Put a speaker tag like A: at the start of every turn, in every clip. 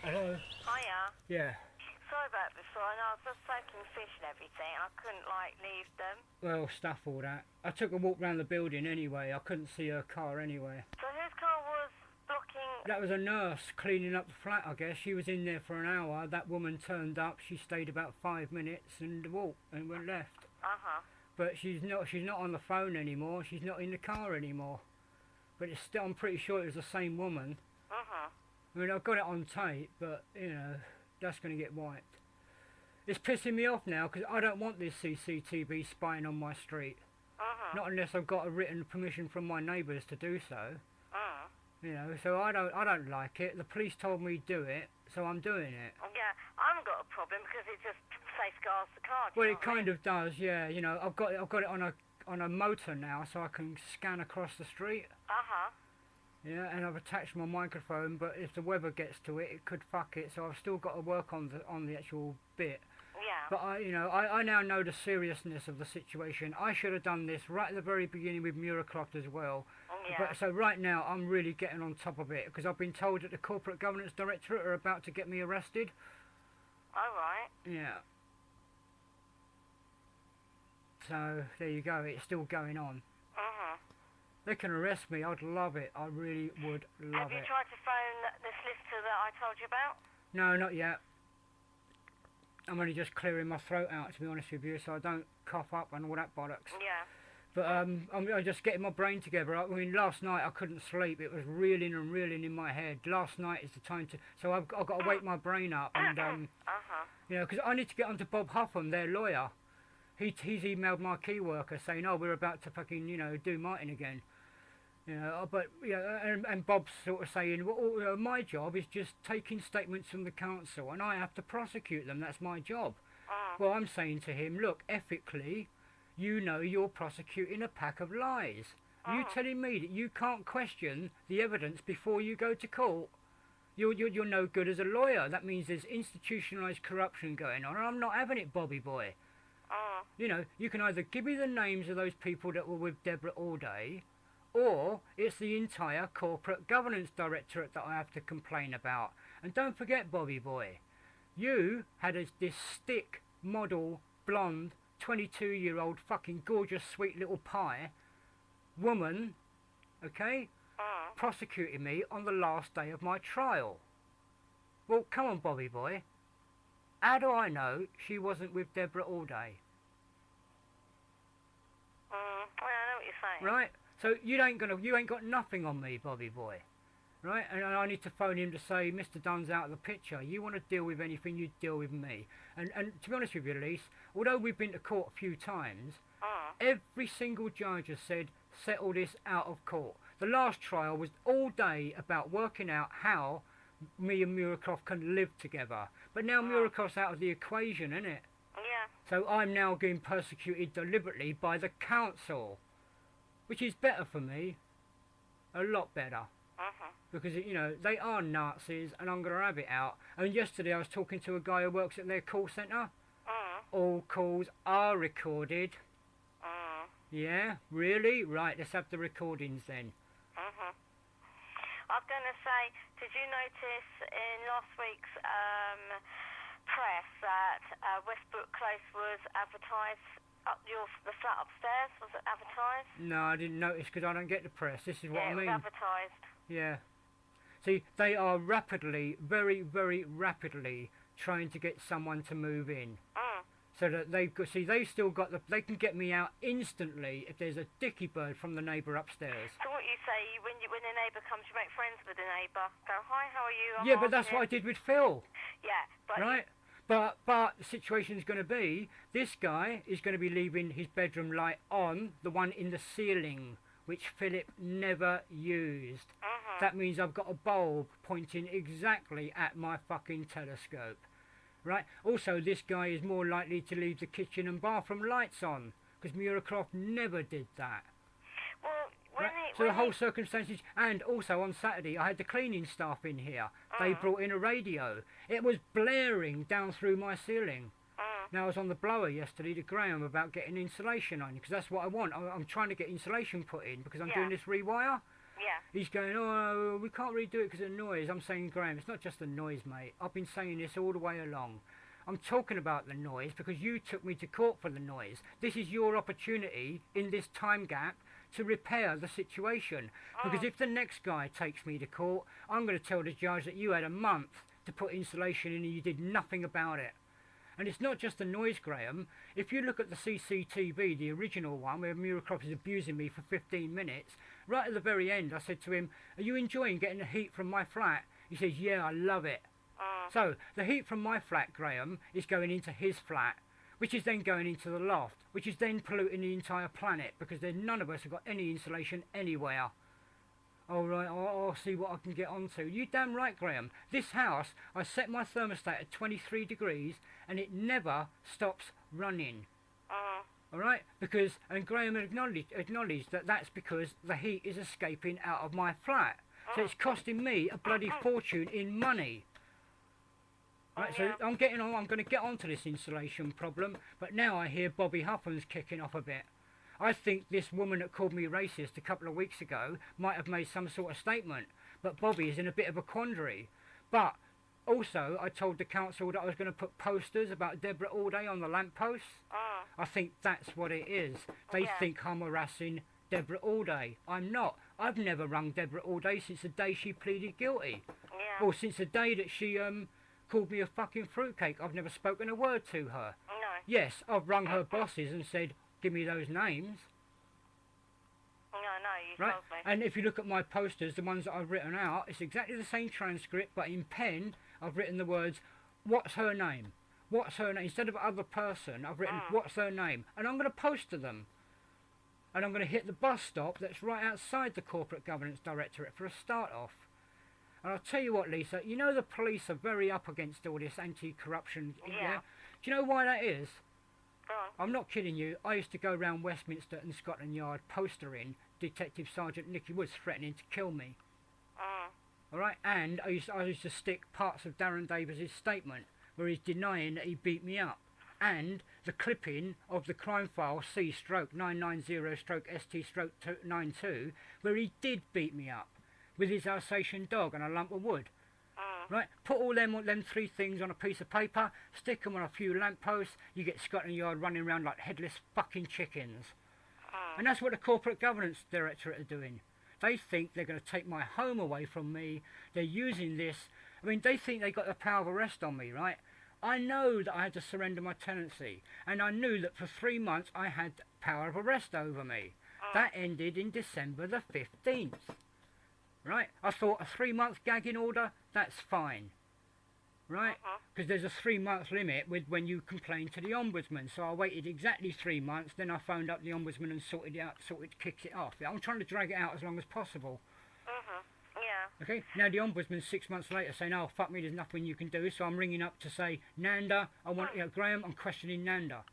A: Hello?
B: Hiya.
A: Yeah.
B: Sorry about before. I know I was just soaking fish and everything. I couldn't, like, leave them.
A: Well, stuff all that. I took a walk round the building anyway. I couldn't see her car anyway.
B: So whose car was blocking...
A: That was a nurse cleaning up the flat, I guess. She was in there for an hour. That woman turned up. She stayed about 5 minutes and walked and went left.
B: Uh-huh.
A: But she's not on the phone anymore. She's not in the car anymore. But it's still, I'm pretty sure it was the same woman.
B: Uh-huh.
A: I mean, I've got it on tape, but, you know, that's going to get wiped. It's pissing me off now because I don't want this CCTV spying on my street.
B: Uh-huh.
A: Not unless I've got a written permission from my neighbours to do so.
B: Uh-huh.
A: You know, so I don't like it. The police told me do it, so I'm doing it.
B: Yeah, I haven't got a problem because it just safeguards the car.
A: Well, it kind of does, yeah. You know, I've got it on a motor now, so I can scan across the street.
B: Uh-huh.
A: Yeah, and I've attached my microphone, but if the weather gets to it, it could fuck it. So I've still got to work on the actual bit.
B: Yeah.
A: But I now know the seriousness of the situation. I should have done this right at the very beginning with Muircroft as well.
B: Yeah.
A: But so right now I'm really getting on top of it because I've been told that the Corporate Governance Directorate are about to get me arrested.
B: All right.
A: Yeah. So there you go. It's still going on.
B: Uh-huh.
A: They can arrest me. I'd love it. I really would love it.
B: Have you tried to phone the solicitor that I told you about?
A: No, not yet. I'm only just clearing my throat out, to be honest with you, so I don't cough up and all that bollocks.
B: Yeah.
A: But I'm just getting my brain together. I mean, last night I couldn't sleep. It was reeling and reeling in my head. Last night is the time to... So I've got to wake my brain up. And,
B: uh-huh.
A: you know, because I need to get onto Bob Huffam, their lawyer. He's emailed my key worker saying, oh, we're about to fucking, you know, do Martin again. You know, but, you know, and Bob's sort of saying, well, you know, my job is just taking statements from the council and I have to prosecute them. That's my job. Well, I'm saying to him, look, ethically... You know you're prosecuting a pack of lies. You telling me that you can't question the evidence before you go to court? You're no good as a lawyer. That means there's institutionalised corruption going on, and I'm not having it, Bobby boy. You know, you can either give me the names of those people that were with Deborah all day, or it's the entire Corporate Governance Directorate that I have to complain about. And don't forget, Bobby boy, you had this stick model blonde 22-year-old fucking gorgeous sweet little pie woman, okay, prosecuting me on the last day of my trial. Well, come on, Bobby boy. How do I know she wasn't with Deborah all day?
B: Well, I know what you're saying.
A: Right? So you ain't got nothing on me, Bobby boy. Right? And I need to phone him to say, Mr. Dunn's out of the picture. You want to deal with anything, you deal with me. And to be honest with you, Elise, although we've been to court a few times, every single judge has said, settle this out of court. The last trial was all day about working out how me and Muircroft can live together. But now Muircroft's out of the equation, isn't it?
B: Yeah.
A: So I'm now being persecuted deliberately by the council, which is better for me. A lot better. Because, you know, they are Nazis and I'm going to have it out. And yesterday I was talking to a guy who works at their call centre. All calls are recorded. Yeah? Really? Right, let's have the recordings then.
B: I was going to say, did you notice in last week's press that Westbrook Close was advertised, the flat upstairs, was it advertised?
A: No, I didn't notice because I don't get the press. This is what I mean.
B: Yeah, it was advertised.
A: Yeah. See, they are rapidly, very, very rapidly trying to get someone to move in. So that they've still got they can get me out instantly if there's a dicky bird from the neighbour upstairs.
B: So what you say, when the neighbour comes, you make friends with the neighbour. Go, hi, how are you?
A: Yeah, but that's what I did with Phil.
B: Yeah, but...
A: Right? But the situation's going to be, this guy is going to be leaving his bedroom light on, the one in the ceiling, which Philip never used. That means I've got a bulb pointing exactly at my fucking telescope. Right? Also, this guy is more likely to leave the kitchen and bathroom lights on, because Muircroft never did that.
B: Well,
A: So the whole circumstances, and also on Saturday I had the cleaning staff in here. They brought in a radio. It was blaring down through my ceiling. Now I was on the blower yesterday to Graham about getting insulation on, because that's what I want. I'm trying to get insulation put in because I'm doing this rewire.
B: Yeah.
A: He's going, oh, we can't really do it because of the noise. I'm saying, Graham, it's not just the noise, mate. I've been saying this all the way along. I'm talking about the noise because you took me to court for the noise. This is your opportunity in this time gap to repair the situation. Because if the next guy takes me to court, I'm going to tell the judge that you had a month to put insulation in and you did nothing about it. And it's not just the noise, Graham. If you look at the CCTV, the original one, where Muircroft is abusing me for 15 minutes, right at the very end, I said to him, are you enjoying getting the heat from my flat? He says, yeah, I love it. So the heat from my flat, Graham, is going into his flat, which is then going into the loft, which is then polluting the entire planet, because then none of us have got any insulation anywhere. All right, I'll see what I can get onto. You damn right, Graham. This house, I set my thermostat at 23 degrees and it never stops running. All right, because, and Graham acknowledged that that's because the heat is escaping out of my flat. So it's costing me a bloody fortune in money. Right, so I'm going to get onto this insulation problem, but now I hear Bobby Huffam's kicking off a bit. I think this woman that called me racist a couple of weeks ago might have made some sort of statement, but Bobby is in a bit of a quandary. But also, I told the council that I was going to put posters about Deborah Allday on the lampposts. I think that's what it is. They think I'm harassing Deborah Allday. I'm not. I've never rung Deborah Allday since the day she pleaded guilty. Or since the day that she called me a fucking fruitcake. I've never spoken a word to her. Yes, I've rung her bosses and said, give me those names.
B: You
A: right?
B: told me.
A: And if you look at my posters, the ones that I've written out, it's exactly the same transcript, but in pen, I've written the words, what's her name? What's her name? Instead of other person, I've written, what's her name? And I'm going to post to them. And I'm going to hit the bus stop that's right outside the Corporate Governance Directorate for a start off. And I'll tell you what, Lisa, you know the police are very up against all this anti-corruption.
B: Yeah.
A: Do you know why that is?
B: Go on.
A: I'm not kidding you. I used to go around Westminster and Scotland Yard postering Detective Sergeant Nicky Woods threatening to kill me. All right, and I used to stick parts of Darren Davis's statement where he's denying that he beat me up, and the clipping of the crime file C/990/ST/92 where he did beat me up with his Alsatian dog and a lump of wood. Right, put all them three things on a piece of paper, stick them on a few lampposts, you get Scotland Yard running around like headless fucking chickens. And that's what the Corporate Governance Directorate are doing. They think they're going to take my home away from me. They're using this. I mean, they think they got the power of arrest on me, right? I know that I had to surrender my tenancy, and I knew that for 3 months I had power of arrest over me. That ended in December the 15th. Right? I thought a 3-month gagging order, that's fine. Right? Because there's a 3-month limit with when you complain to the Ombudsman. So I waited exactly 3 months, then I phoned up the Ombudsman and kicked it off. I'm trying to drag it out as long as possible.
B: Yeah.
A: Okay? Now the Ombudsman 6 months later saying, oh, fuck me, there's nothing you can do. So I'm ringing up to say, Nanda, Graham, I'm questioning Nanda.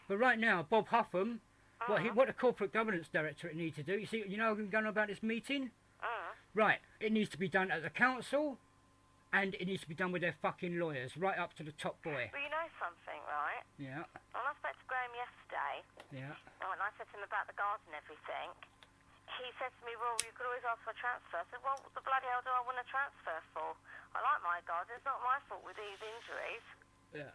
A: But right now, Bob Huffam, what the Corporate Governance Directorate need to do, you know I'm going on about this meeting? Right, it needs to be done at the council, and it needs to be done with their fucking lawyers, right up to the top boy.
B: Well, you know something, right?
A: Yeah.
B: When I spoke to Graham yesterday, and I said to him about the garden and everything, he said to me, well, you could always ask for a transfer. I said, well, what the bloody hell do I want a transfer for? I like my garden, it's not my fault with these injuries.
A: Yeah.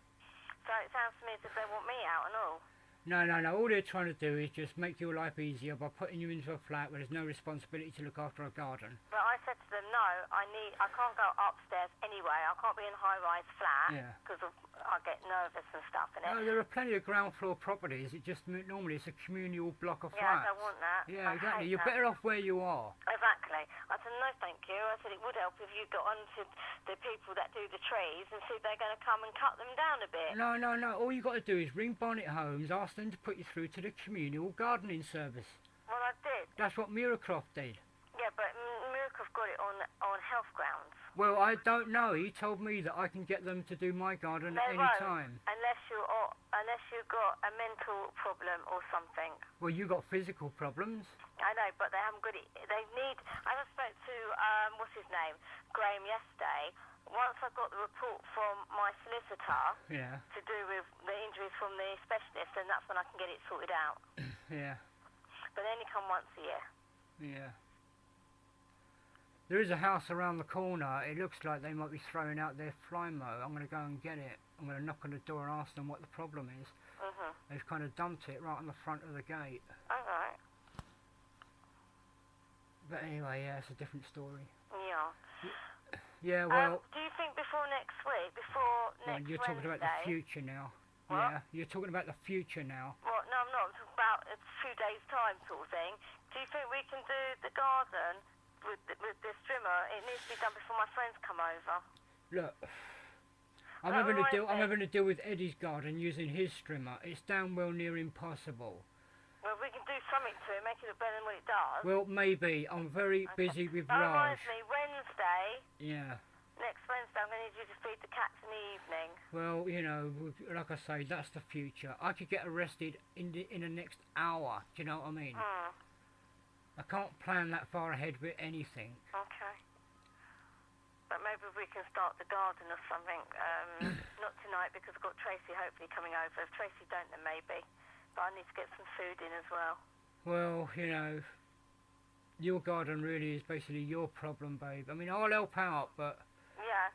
B: So it sounds to me as if they want me out and all.
A: No, all they're trying to do is just make your life easier by putting you into a flat where there's no responsibility to look after a garden.
B: But I said to them, no, I can't go upstairs anyway. I can't be in a high-rise flat because I get nervous and stuff in it.
A: No, there are plenty of ground floor properties. It just normally it's a communal block of
B: Yeah,
A: flats.
B: I don't want that.
A: Yeah, exactly. You're better off where you are.
B: Exactly. I said, no, thank you. I said it would help if you got on to the people that do the trees and see if they're going to come and cut them down a bit.
A: No. All you got to do is ring Bonnet Homes, ask them to put you through to the communal gardening service.
B: Well, I did.
A: That's what Muircroft did.
B: Yeah, but Muircroft got it on health grounds.
A: Well, I don't know. He told me that I can get them to do my garden at any time.
B: Unless you've got a mental problem or something.
A: Well, you got physical problems.
B: I know, but they haven't got it. They need. I just spoke to what's his name, Graham, yesterday. Once I got the report from my solicitor to do with the injuries from the specialist, then that's when I can get it sorted out.
A: Yeah.
B: But they only come once a year.
A: Yeah. There is a house around the corner. It looks like they might be throwing out their flymo. I'm going to go and get it. I'm going to knock on the door and ask them what the problem is. They've kind of dumped it right on the front of the gate.
B: Alright.
A: But anyway, yeah, it's a different story.
B: Yeah.
A: Yeah, well...
B: do you think before next week, before next
A: you're talking about the future now.
B: What?
A: Yeah, you're talking about the future now.
B: What? No, I'm not. I'm talking about a few days' time sort of thing. Do you think we can do the garden with this trimmer? It needs to be done before my friends come over.
A: Look, I'm having to deal with Eddie's garden using his trimmer. It's damn well near impossible.
B: Well, we can do something to it, make it look better than what it does.
A: Well, maybe. I'm very busy with
B: That
A: Raj.
B: reminds me, Wednesday.
A: Yeah.
B: Next Wednesday, I'm going to need you to feed the cats in the evening.
A: Well, you know, like I say, that's the future. I could get arrested in the next hour. Do you know what I mean? I can't plan that far ahead with anything.
B: Okay. But maybe we can start the garden or something. Not tonight because I've got Tracy hopefully coming over. If Tracy don't, then maybe. But I need to get some food in as well.
A: Well, you know, your garden really is basically your problem, babe. I mean, I'll help out, but...
B: Yeah.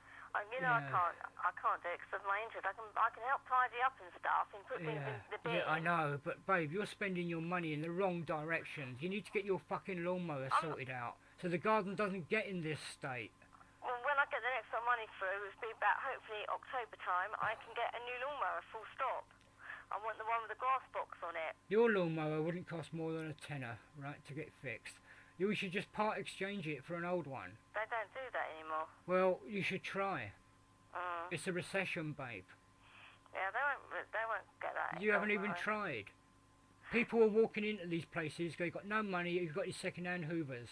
B: You know, I can't do it because of my injury. I can help tidy up and stuff and put things in the bin.
A: Yeah, I know, but babe, you're spending your money in the wrong directions. You need to get your fucking lawnmower sorted out so the garden doesn't get in this state.
B: Well, when I get the next money through, which will be about hopefully October time, I can get a new lawnmower, full stop. I want the one with the grass box on it.
A: Your lawnmower wouldn't cost more than a tenner, right, to get fixed. You should just part exchange it for an old one.
B: They don't do that anymore.
A: Well, you should try. It's a recession, babe.
B: Yeah, they won't get that.
A: You haven't even tried. People are walking into these places. They've got no money. You've got your second-hand Hoovers.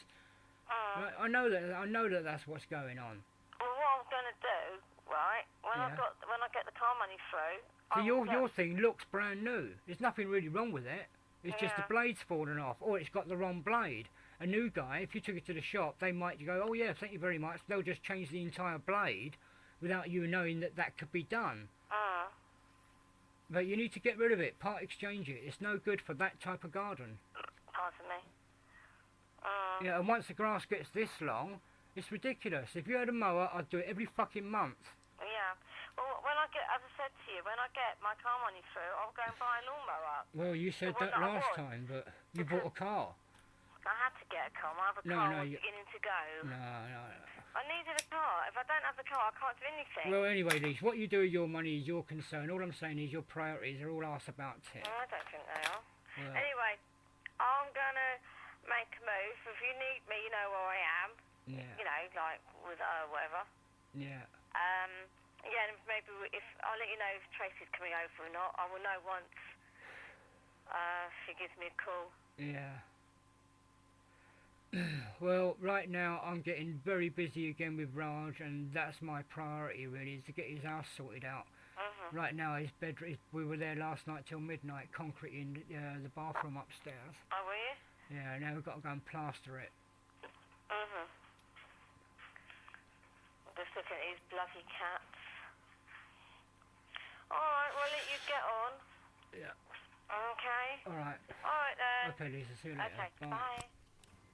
A: Right, I know that that's what's going on.
B: Well, what I'm going to do, right? When I get the car money through.
A: So your thing looks brand new. There's nothing really wrong with it. It's just the blade's fallen off, or it's got the wrong blade. A new guy, if you took it to the shop, they might go, oh yeah, thank you very much. They'll just change the entire blade without you knowing that could be done. But you need to get rid of it, part exchange it. It's no good for that type of garden.
B: Pardon me.
A: Yeah, and once the grass gets this long, it's ridiculous. If you had a mower, I'd do it every fucking month.
B: Yeah. Well, when I get, as I said to you, when I get my car money through, I'll go and buy a lawnmower.
A: Well, you said that last time, but you bought a car.
B: I had to get a car. My other car was beginning to go.
A: No.
B: I needed a car. If I don't have the car, I can't do anything.
A: Well, anyway, Lise, what you do with your money is your concern. All I'm saying is your priorities are all arse about it.
B: I don't think they are.
A: Well,
B: anyway, I'm going to make a move. If you need me, you know where I am.
A: Yeah.
B: You know, like with whatever.
A: Yeah.
B: Yeah, and maybe if I'll let you know if Tracy's coming over or not. I will know once she gives me a call.
A: Yeah. Well, right now I'm getting very busy again with Raj, and that's my priority really, is to get his house sorted out. Right now his bedroom, we were there last night till midnight concreting the bathroom upstairs.
B: Oh, were you?
A: Yeah, now we've got to go and plaster it.
B: Just looking at these bloody cats. Alright, well, let you get on.
A: Yeah.
B: Okay.
A: Alright.
B: Alright then.
A: Okay, Lisa, see you later.
B: Okay, bye.